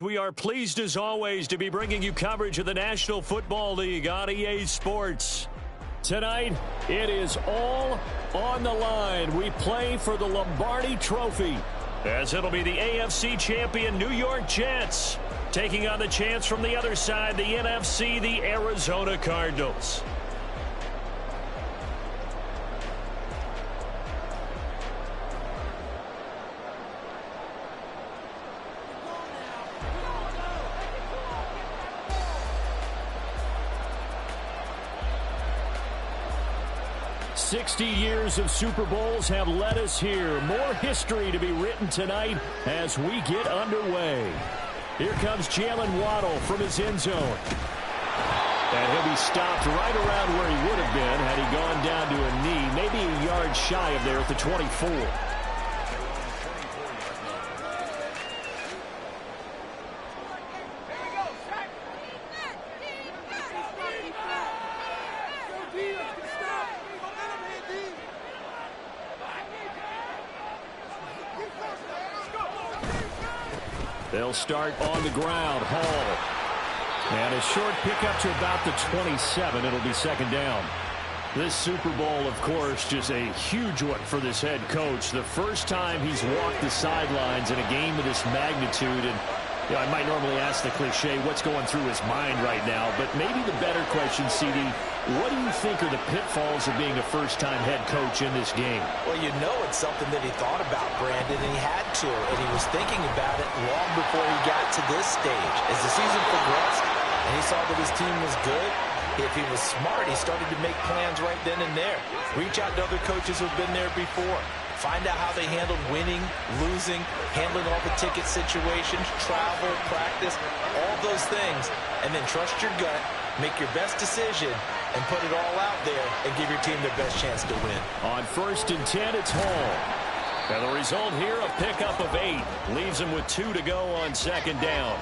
We are pleased as always to be bringing you coverage of the National Football League on EA Sports. Tonight, it is all on the line. We play for the Lombardi Trophy, as it'll be the AFC champion New York Jets taking on the chance from the other side, the NFC, the Arizona Cardinals. "60 years of Super Bowls have led us here. More history to be written tonight as we get underway." Here comes Jalen Waddle from his end zone. And he'll be stopped right around where he would have been had he gone down to a knee, maybe a yard shy of there at the 24. They'll start on the ground. Hall. And a short pickup to about the 27. It'll be second down. This Super Bowl, of course, just a huge one for this head coach. The first time he's walked the sidelines in a game of this magnitude. And you know, I might normally ask the cliche, what's going through his mind right now? But maybe the better question, CD, what do you think are the pitfalls of being a first-time head coach in this game? Well, you know it's something that he thought about, Brandon, and he had to. And he was thinking about it long before he got to this stage. As the season progressed and he saw that his team was good, if he was smart, he started to make plans right then and there. Reach out to other coaches who've been there before. Find out how they handled winning, losing, handling all the ticket situations, travel, practice, all those things. And then trust your gut, make your best decision, and put it all out there and give your team their best chance to win. On 1st and 10, it's Hall. And the result here, a pickup of 8. Leaves him with 2 to go on second down.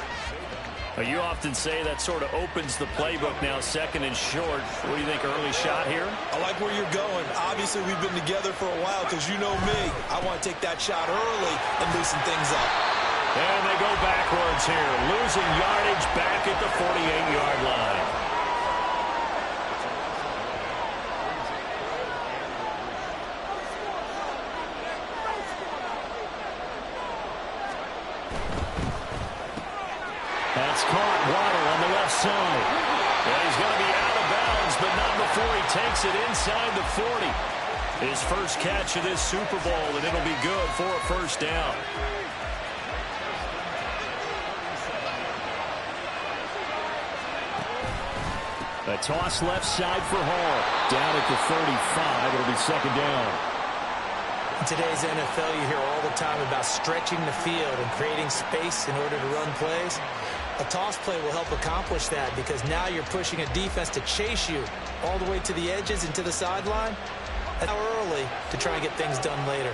You often say that sort of opens the playbook now, second and short. What do you think, early shot here? I like where you're going. Obviously, we've been together for a while because you know me. I want to take that shot early and loosen things up. And they go backwards here, losing yardage back at the 48-yard line. That's caught. Waddle on the left side. And he's going to be out of bounds, but not before he takes it inside the 40. His first catch of this Super Bowl, and it'll be good for a first down. A toss left side for Hall. Down at the 35. It'll be second down. In today's NFL, you hear all the time about stretching the field and creating space in order to run plays. A toss play will help accomplish that because now you're pushing a defense to chase you all the way to the edges and to the sideline. And early to try and get things done later.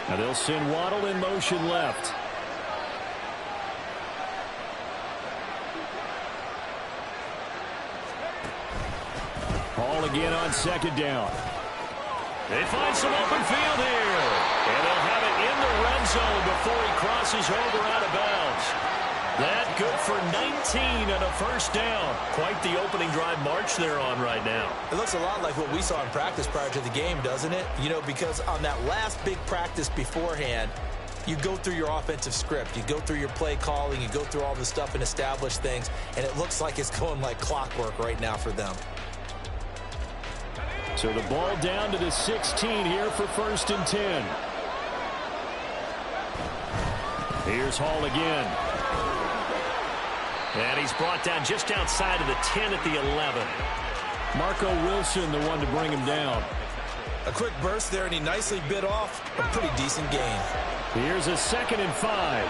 Now they'll send Waddle in motion left. Hall again on second down. They find some open field here. And they'll have it in the red zone before he crosses over out of bounds. That good for 19 and a first down. Quite the opening drive march they're on right now. It looks a lot like what we saw in practice prior to the game, doesn't it? You know, because on that last big practice beforehand, you go through your offensive script. You go through your play calling. You go through all the stuff and establish things. And it looks like it's going like clockwork right now for them. So the ball down to the 16 here for 1st and 10. Here's Hall again. And he's brought down just outside of the 10 at the 11. Marco Wilson, the one to bring him down. A quick burst there, and he nicely bit off a pretty decent gain. Here's a 2nd and 5.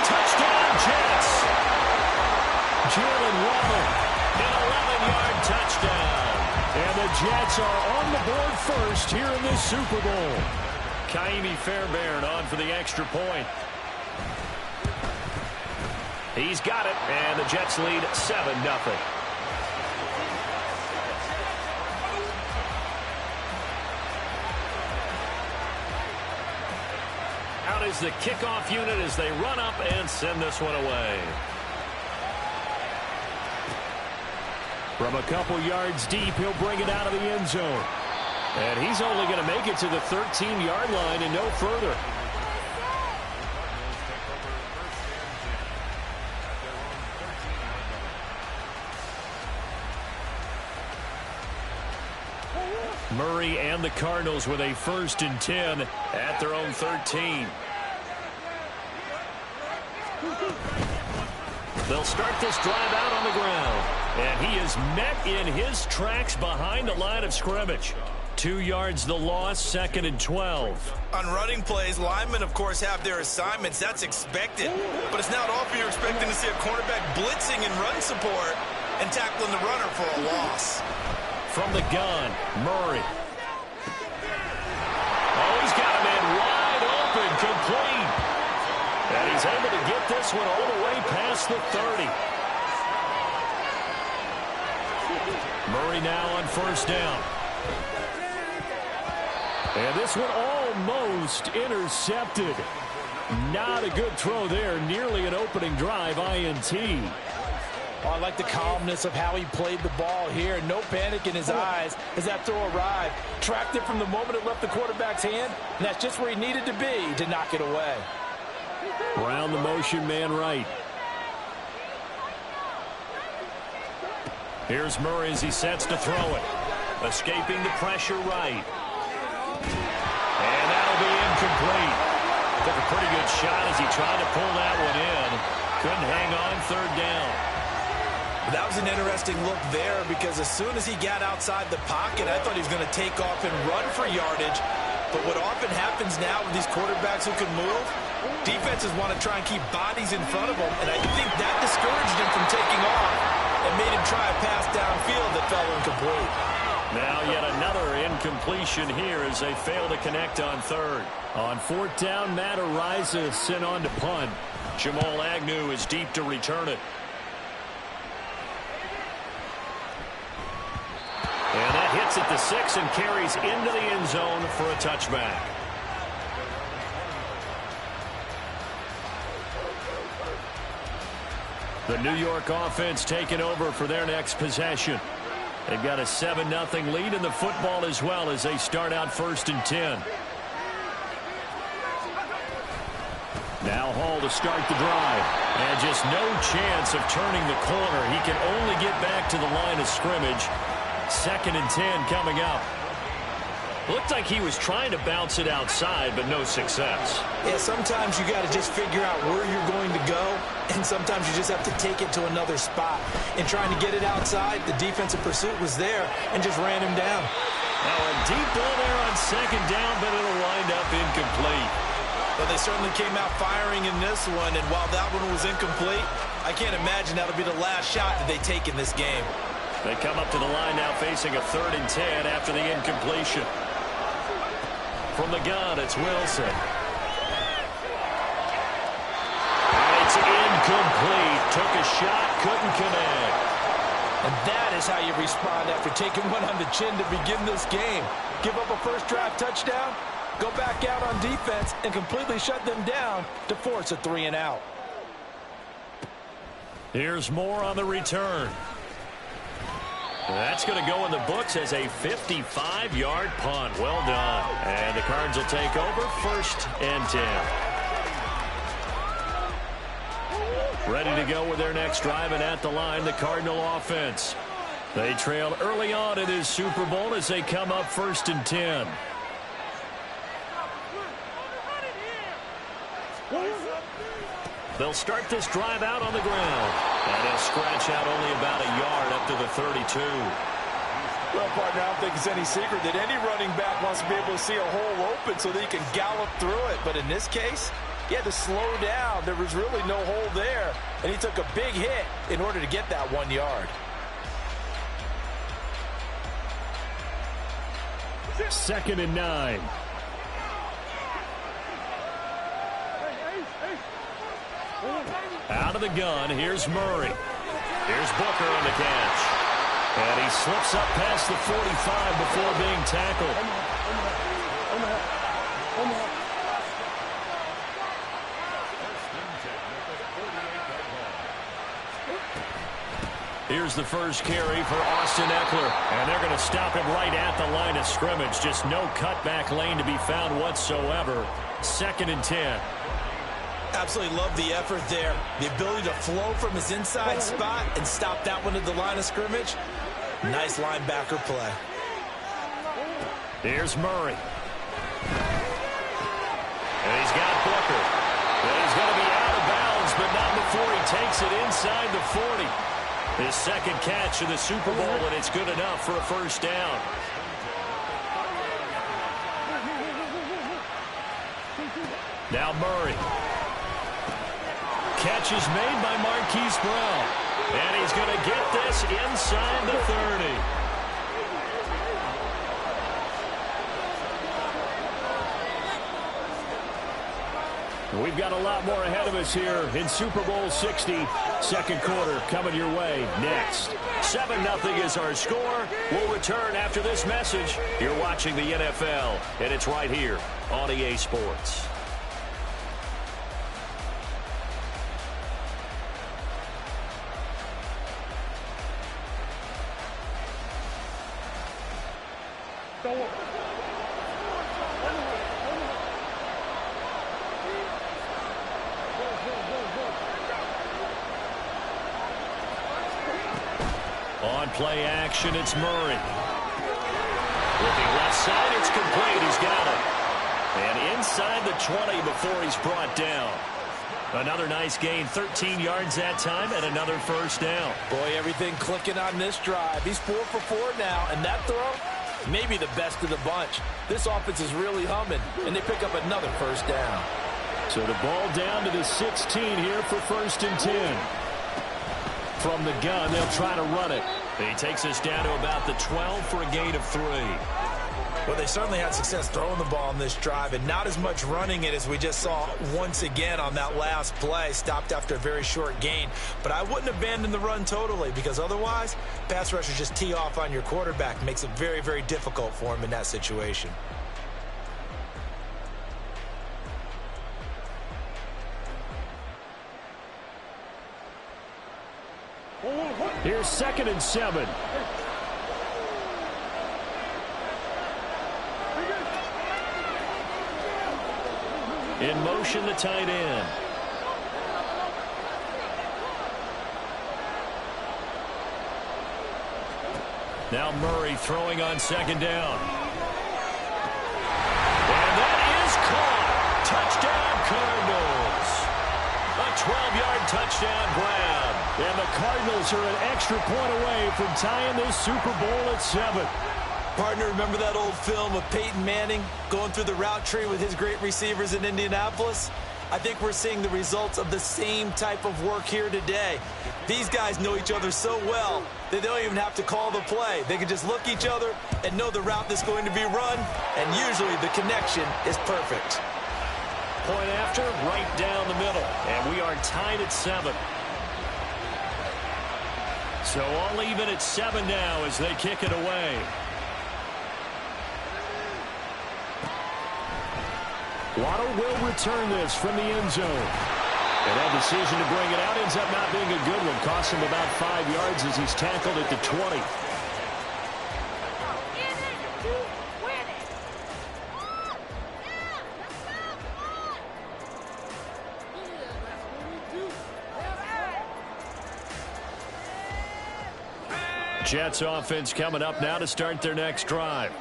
Touchdown, Jets. Jalen Waddle, an 11-yard touchdown. And the Jets are on the board first here in this Super Bowl. Kaimi Fairbairn on for the extra point. He's got it, and the Jets lead 7-0. Out is the kickoff unit as they run up and send this one away. From a couple yards deep, he'll bring it out of the end zone. And he's only going to make it to the 13-yard line and no further. Murray and the Cardinals with a 1st and 10 at their own 13. They'll start this drive out on the ground. And he is met in his tracks behind the line of scrimmage. 2 yards the loss, 2nd and 12. On running plays, linemen, of course, have their assignments. That's expected. But it's not often you're expecting to see a cornerback blitzing and run support and tackling the runner for a loss. From the gun, Murray. Oh, he's got a man wide open, complete. And he's able to get this one all the way past the 30. Murray now on 1st down. And this one almost intercepted. Not a good throw there. Nearly an opening drive, INT. Oh, I like the calmness of how he played the ball here. No panic in his eyes as that throw arrived. Tracked it from the moment it left the quarterback's hand, and that's just where he needed to be to knock it away. Brown the motion man right. Here's Murray as he sets to throw it. Escaping the pressure right. And that'll be incomplete. Took a pretty good shot as he tried to pull that one in. Couldn't hang on 3rd down. That was an interesting look there because as soon as he got outside the pocket, I thought he was going to take off and run for yardage. But what often happens now with these quarterbacks who can move, defenses want to try and keep bodies in front of them, and I think that discouraged him from taking off and made him try a pass downfield that fell incomplete. Now yet another incompletion here as they fail to connect on 3rd. On 4th down, Matt Araiza sent on to punt. Jamal Agnew is deep to return it. And that hits at the 6 and carries into the end zone for a touchback. The New York offense taking over for their next possession. They've got a 7-0 lead in the football as well as they start out 1st and 10. Now Hall to start the drive. And just no chance of turning the corner. He can only get back to the line of scrimmage. 2nd and 10 coming up. Looked like he was trying to bounce it outside, but no success. Yeah, sometimes you got to just figure out where you're going to go, and sometimes you just have to take it to another spot. In trying to get it outside, the defensive pursuit was there and just ran him down. Now a deep ball there on 2nd down, but it'll wind up incomplete. But they certainly came out firing in this one, and while that one was incomplete, I can't imagine that'll be the last shot that they take in this game. They come up to the line now facing a 3rd and 10 after the incompletion. From the gun, it's Wilson. It's incomplete. Took a shot, couldn't connect. And that is how you respond after taking one on the chin to begin this game. Give up a first drive touchdown, go back out on defense, and completely shut them down to force a 3 and out. Here's more on the return. That's going to go in the books as a 55-yard punt. Well done. And the Cards will take over 1st and 10. Ready to go with their next drive, and at the line, the Cardinal offense. They trailed early on in this Super Bowl as they come up 1st and 10. They'll start this drive out on the ground. And he'll scratch out only about a yard up to the 32. Well, partner, I don't think it's any secret that any running back wants to be able to see a hole open so that he can gallop through it. But in this case, he had to slow down. There was really no hole there. And he took a big hit in order to get that 1 yard. 2nd and 9. Out of the gun, here's Murray. Here's Booker on the catch. And he slips up past the 45 before being tackled. Here's the first carry for Austin Eckler. And they're going to stop him right at the line of scrimmage. Just no cutback lane to be found whatsoever. 2nd and 10. Absolutely love the effort there. The ability to flow from his inside spot and stop that one at the line of scrimmage. Nice linebacker play. Here's Murray. And he's got Booker. And he's going to be out of bounds, but not before he takes it inside the 40. His 2nd catch of the Super Bowl, and it's good enough for a first down. Now Murray. Catch is made by Marquise Brown. And he's going to get this inside the 30. We've got a lot more ahead of us here in Super Bowl 60. 2nd quarter coming your way next. 7-0 is our score. We'll return after this message. You're watching the NFL, and it's right here on EA Sports. On play action, it's Murray. Looking left side, it's complete. He's got it. And inside the 20 before he's brought down. Another nice gain, 13 yards that time, and another first down. Boy, everything clicking on this drive. He's 4 for 4 now, and that throw, maybe the best of the bunch. This offense is really humming, and they pick up another first down. So the ball down to the 16 here for 1st and 10. From the gun, they'll try to run it. He takes us down to about the 12 for a gain of 3. Well, they certainly had success throwing the ball on this drive, and not as much running it as we just saw once again on that last play. Stopped after a very short gain. But I wouldn't abandon the run totally, because otherwise, pass rushers just tee off on your quarterback. Makes it very, very difficult for him in that situation. Here's 2nd and 7. In motion, the tight end. Now Murray throwing on 2nd down. And that is caught. Touchdown, Cardinals. A 12-yard touchdown grab. And the Cardinals are an extra point away from tying this Super Bowl at 7. Partner, remember that old film of Peyton Manning going through the route tree with his great receivers in Indianapolis? I think we're seeing the results of the same type of work here today. These guys know each other so well that they don't even have to call the play. They can just look each other and know the route that's going to be run, and usually the connection is perfect. Point after, right down the middle. And we are tied at 7. So all even at 7 now as they kick it away. Waddle will return this from the end zone. And that decision to bring it out ends up not being a good one. Costs him about 5 yards as he's tackled at the 20. Jets offense coming up now to start their next drive.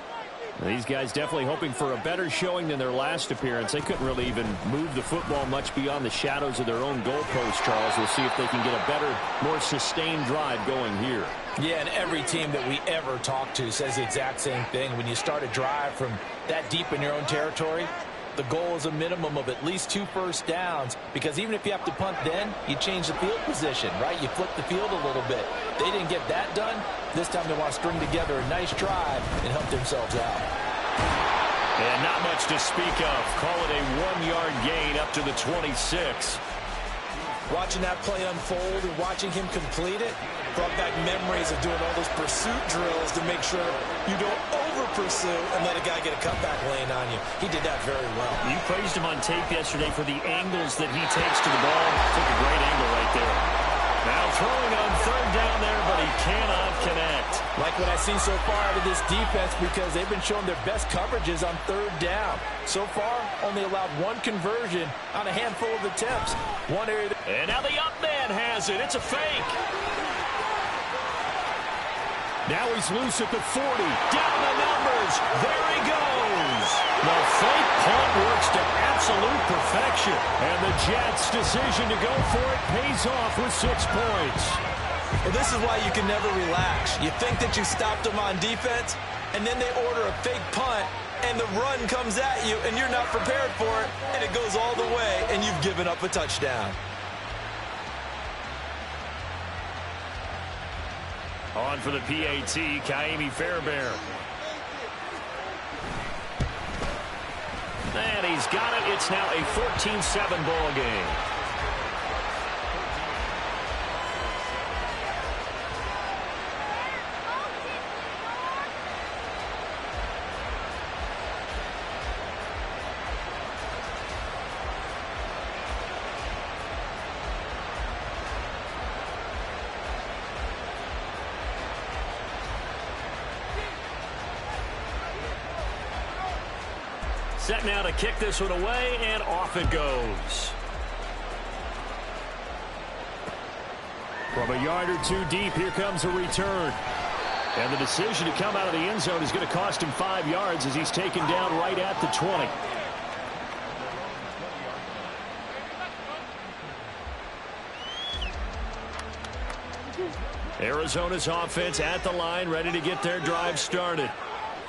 These guys definitely hoping for a better showing than their last appearance. They couldn't really even move the football much beyond the shadows of their own goalpost, Charles. We'll see if they can get a better, more sustained drive going here. Yeah, and every team that we ever talk to says the exact same thing. When you start a drive from that deep in your own territory, the goal is a minimum of at least 2 first downs, because even if you have to punt then, you change the field position, right? You flip the field a little bit. They didn't get that done. This time they want to string together a nice drive and help themselves out. And not much to speak of. Call it a 1-yard gain up to the 26. Watching that play unfold and watching him complete it brought back memories of doing all those pursuit drills to make sure you don't over-pursue and let a guy get a cutback lane on you. He did that very well. You praised him on tape yesterday for the angles that he takes to the ball. Took a great angle right there. Now throwing on third down there, but he cannot connect. Like what I've seen so far out of this defense, because they've been showing their best coverages on third down. So far, only allowed one conversion on a handful of attempts. One area. And now the up man has it. It's a fake. Now he's loose at the 40. Down the numbers. There he goes. The fake punt works to absolute perfection. And the Jets' decision to go for it pays off with 6 points. Well, this is why you can never relax. You think that you stopped them on defense, and then they order a fake punt, and the run comes at you, and you're not prepared for it, and it goes all the way, and you've given up a touchdown. On for the PAT, Kaimi Fairbairn. And he's got it. It's now a 14-7 ball game. Set now to kick this one away, and off it goes. From a yard or two deep, here comes a return. And the decision to come out of the end zone is going to cost him 5 yards as he's taken down right at the 20. Arizona's offense at the line, ready to get their drive started.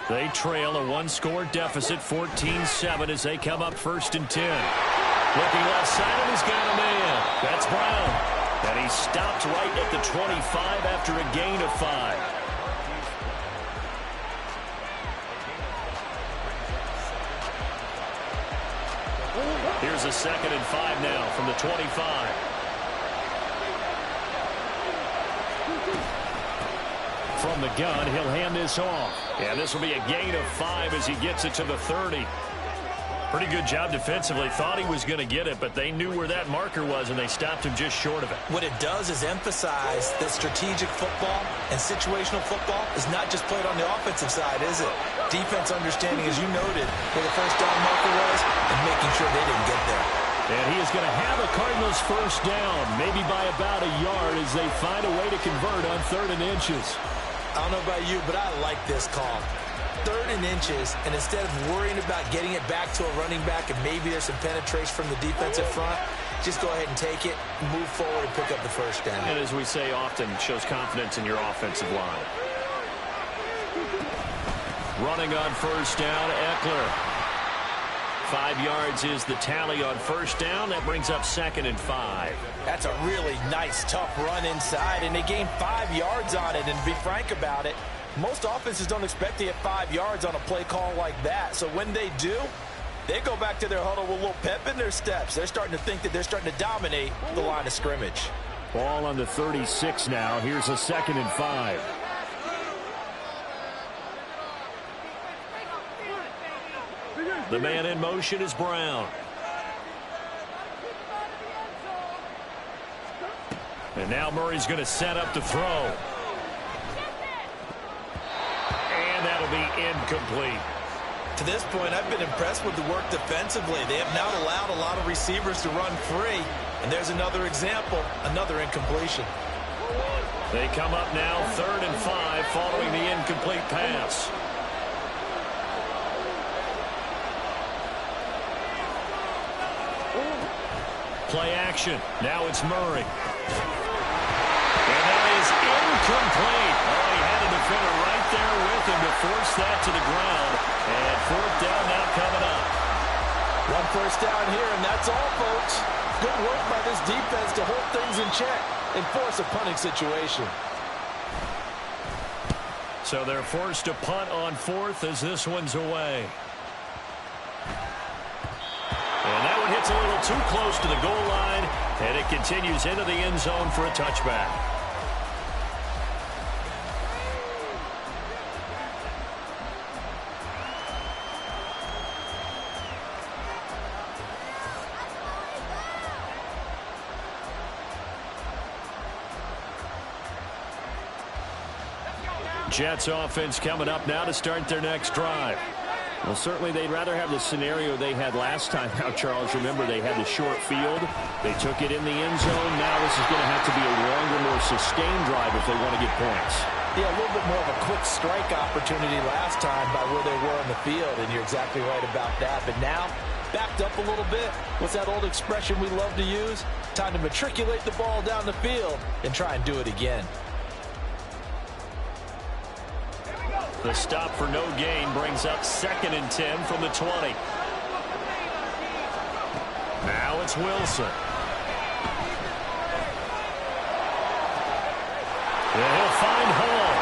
They trail a one-score deficit, 14-7, as they come up 1st and 10. Looking left side, and he's got a man. That's Brown. And he stopped right at the 25 after a gain of 5. Here's a 2nd and 5 now from the 25. From the gun, he'll hand this off. Yeah, this will be a gain of 5 as he gets it to the 30. Pretty good job defensively. Thought he was going to get it, but they knew where that marker was, and they stopped him just short of it. What it does is emphasize that strategic football and situational football is not just played on the offensive side, is it? Defense understanding, as you noted, where the first down marker was, and making sure they didn't get there. And he is going to have the Cardinals first down, maybe by about a yard as they find a way to convert on 3rd and inches. I don't know about you, but I like this call. 3rd and inches, and instead of worrying about getting it back to a running back and maybe there's some penetration from the defensive front, just go ahead and take it, move forward, and pick up the first down. And as we say often, shows confidence in your offensive line. Running on 1st down, Eckler. 5 yards is the tally on 1st down. That brings up 2nd and 5. That's a really nice, tough run inside, and they gained 5 yards on it. And to be frank about it, most offenses don't expect to get 5 yards on a play call like that. So when they do, they go back to their huddle with a little pep in their steps. They're starting to think that they're starting to dominate the line of scrimmage. Ball on the 36 now. Here's a 2nd and 5. The man in motion is Brown. And now Murray's going to set up to throw. And that'll be incomplete. To this point, I've been impressed with the work defensively. They have not allowed a lot of receivers to run free. And there's another example, another incompletion. They come up now 3rd and 5 following the incomplete pass. Play action. Now it's Murray. And that is incomplete. Oh, he had a defender right there with him to force that to the ground. And 4th down now coming up. 1 first down here, and that's all, folks. Good work by this defense to hold things in check and force a punting situation. So they're forced to punt on 4th as this one's away. And that one hits Gets a little too close to the goal line, and it continues into the end zone for a touchback. Jets offense coming up now to start their next drive. Well, certainly they'd rather have the scenario they had last time out, Charles. Remember, they had the short field. They took it in the end zone. Now this is going to have to be a longer, more sustained drive if they want to get points. Yeah, a little bit more of a quick strike opportunity last time by where they were on the field, and you're exactly right about that. But now, backed up a little bit. What's that old expression we love to use? Time to matriculate the ball down the field and try and do it again. The stop for no gain brings up 2nd and 10 from the 20. Now it's Wilson. And he'll find Hall.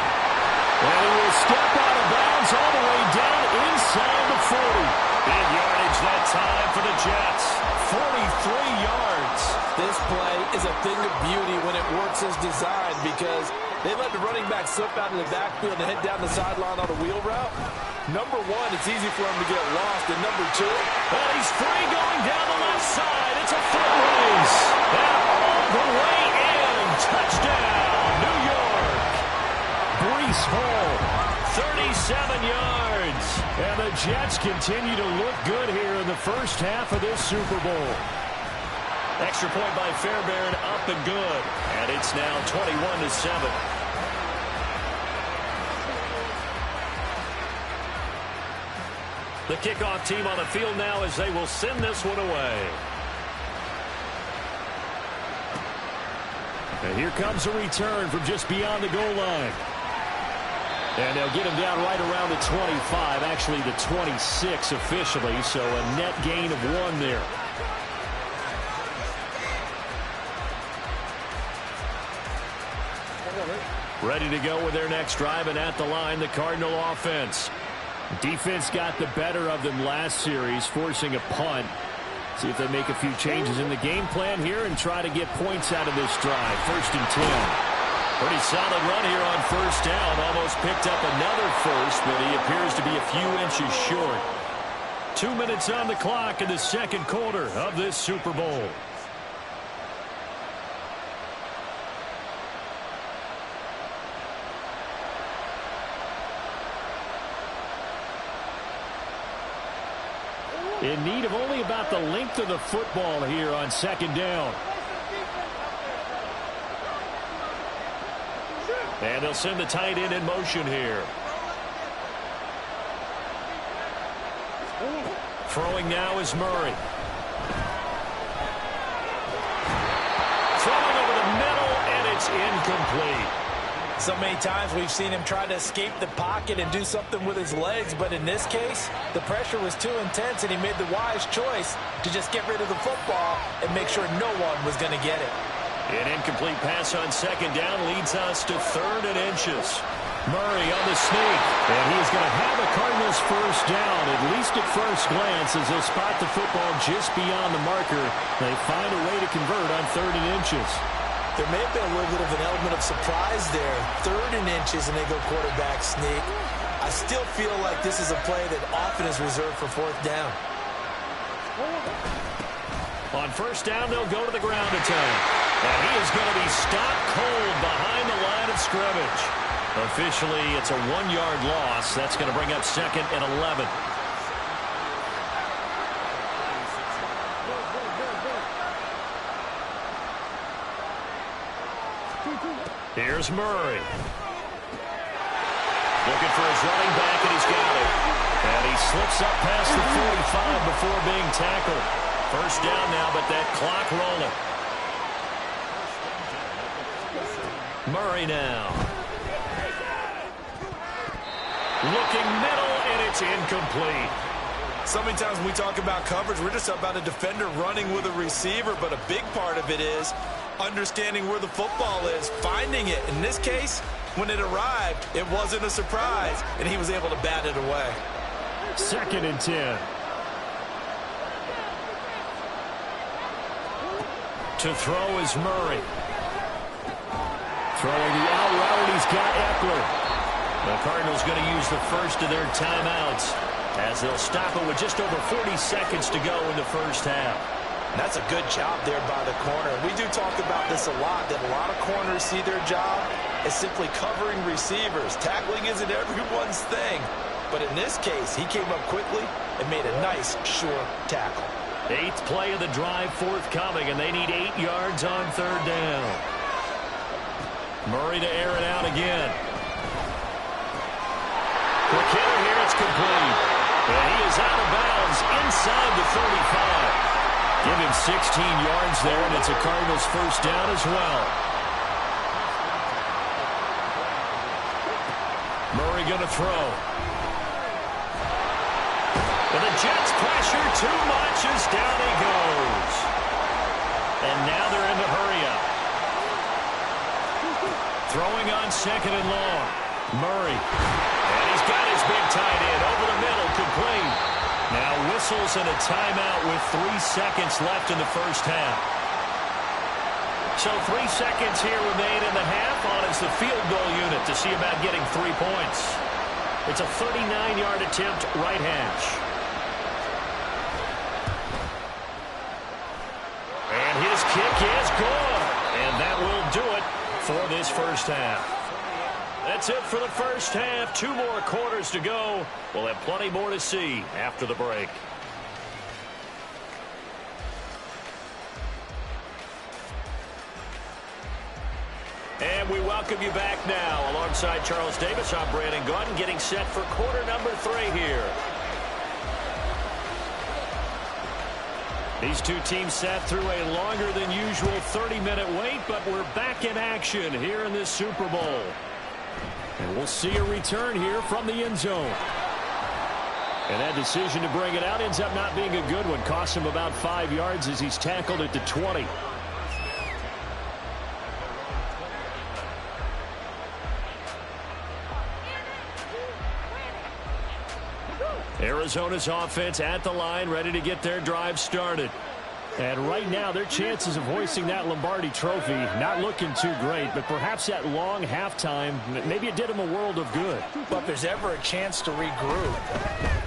And he will step out of bounds all the way down inside the 40. Big yardage that time for the Jets. 43 yards. This play is a thing of beauty when it works as designed because they let the running back slip out of the backfield and head down the sideline on a wheel route. Number one, it's easy for him to get lost. And number two, well, he's free going down the left side. It's a foot race. And all the way in. Touchdown, New York. Breece Hall, 37 yards. And the Jets continue to look good here in the first half of this Super Bowl. Extra point by Fairbairn, up and good. And it's now 21-7. The kickoff team on the field now as they will send this one away. And here comes a return from just beyond the goal line. And they'll get him down right around the 25, actually the 26 officially, so a net gain of 1 there. Ready to go with their next drive, and at the line, the Cardinal offense. Defense got the better of them last series, forcing a punt. See if they make a few changes in the game plan here and try to get points out of this drive. 1st and 10. Pretty solid run here on 1st down. Almost picked up another first, but he appears to be a few inches short. 2 minutes on the clock in the 2nd quarter of this Super Bowl. In need of only about the length of the football here on 2nd down. And they'll send the tight end in motion here. Throwing now is Murray. Throwing over the middle, and it's incomplete. So many times we've seen him try to escape the pocket and do something with his legs, but in this case, the pressure was too intense, and he made the wise choice to just get rid of the football and make sure no one was going to get it. An incomplete pass on 2nd down leads us to 3rd and inches. Murray on the sneak, and he's going to have a Cardinals 1st down, at least at first glance, as they'll spot the football just beyond the marker. They find a way to convert on 3rd and inches. There may have been a little bit of an element of surprise there. 3rd and inches, and they go quarterback sneak. I still feel like this is a play that often is reserved for 4th down. On 1st down, they'll go to the ground attack. And he is going to be stopped cold behind the line of scrimmage. Officially, it's a 1-yard loss. That's going to bring up 2nd and 11. Here's Murray. Looking for his running back, and he's got it. And he slips up past the 45 before being tackled. 1st down now, but that clock rolling. Murray now. Looking middle, and it's incomplete. So many times when we talk about coverage, we're just about a defender running with a receiver, but a big part of it is understanding where the football is, finding it. In this case, when it arrived, it wasn't a surprise, and he was able to bat it away. 2nd and 10. To throw is Murray. Throwing the out route, he's got Eckler. The Cardinals going to use the first of their timeouts as they'll stop it with just over 40 seconds to go in the first half. That's a good job there by the corner. We do talk about this a lot, that a lot of corners see their job as simply covering receivers. Tackling isn't everyone's thing. But in this case, he came up quickly and made a nice, sure tackle. 8th play of the drive forthcoming, and they need 8 yards on 3rd down. Murray to air it out again. Quick hitter here, it's complete. And he is out of bounds inside the 35. Give him 16 yards there, and it's a Cardinals first down as well. Murray going to throw. And the Jets pressure too much as down he goes. And now they're in the hurry-up. Throwing on 2nd and long. Murray. And he's got his big tight end over the middle, complete. Now whistles and a timeout with 3 seconds left in the first half. So 3 seconds here remain in the half on as the field goal unit to see about getting 3 points. It's a 39-yard attempt, right hash. And his kick is good. And that will do it for this first half. That's it for the first half. 2 more quarters to go. We'll have plenty more to see after the break. And we welcome you back now. Alongside Charles Davis, I'm Brandon Gaudin, getting set for quarter number 3 here. These two teams sat through a longer than usual 30-minute wait, but we're back in action here in this Super Bowl. And we'll see a return here from the end zone. And that decision to bring it out ends up not being a good one. Costs him about 5 yards as he's tackled at the 20. Arizona's offense at the line, ready to get their drive started. And right now, their chances of hoisting that Lombardi trophy not looking too great, but perhaps that long halftime, maybe it did them a world of good. But if there's ever a chance to regroup,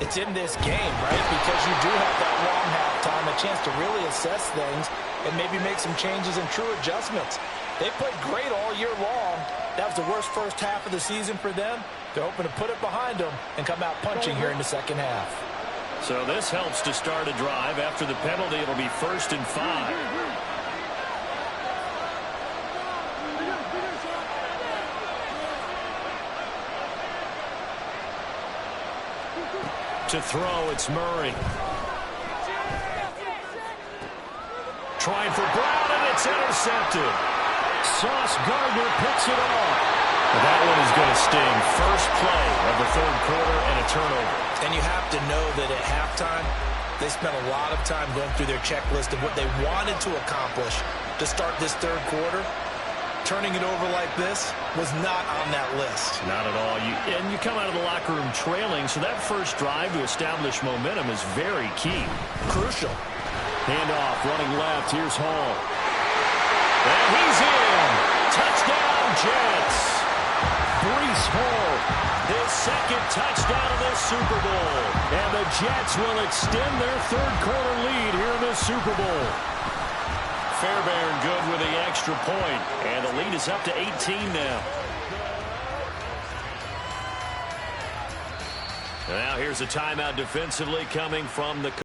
it's in this game, right? Because you do have that long halftime, a chance to really assess things and maybe make some changes and true adjustments. They played great all year long. That was the worst first half of the season for them. They're hoping to put it behind them and come out punching here in the second half. So this helps to start a drive. After the penalty, it'll be 1st and 5. To throw, it's Murray. Trying for Brown, and it's intercepted. Sauce Gardner picks it off. That one is going to sting. First play of the 3rd quarter and a turnover. And you have to know that at halftime, they spent a lot of time going through their checklist of what they wanted to accomplish to start this 3rd quarter. Turning it over like this was not on that list. Not at all. And you come out of the locker room trailing, so that first drive to establish momentum is very key. Crucial. Handoff, running left. Here's Hall. And he's in. Touchdown, Jets. Breece Hall, his 2nd touchdown of this Super Bowl. And the Jets will extend their 3rd quarter lead here in this Super Bowl. Fairbairn good with the extra point. And the lead is up to 18 now. Now here's a timeout defensively coming from the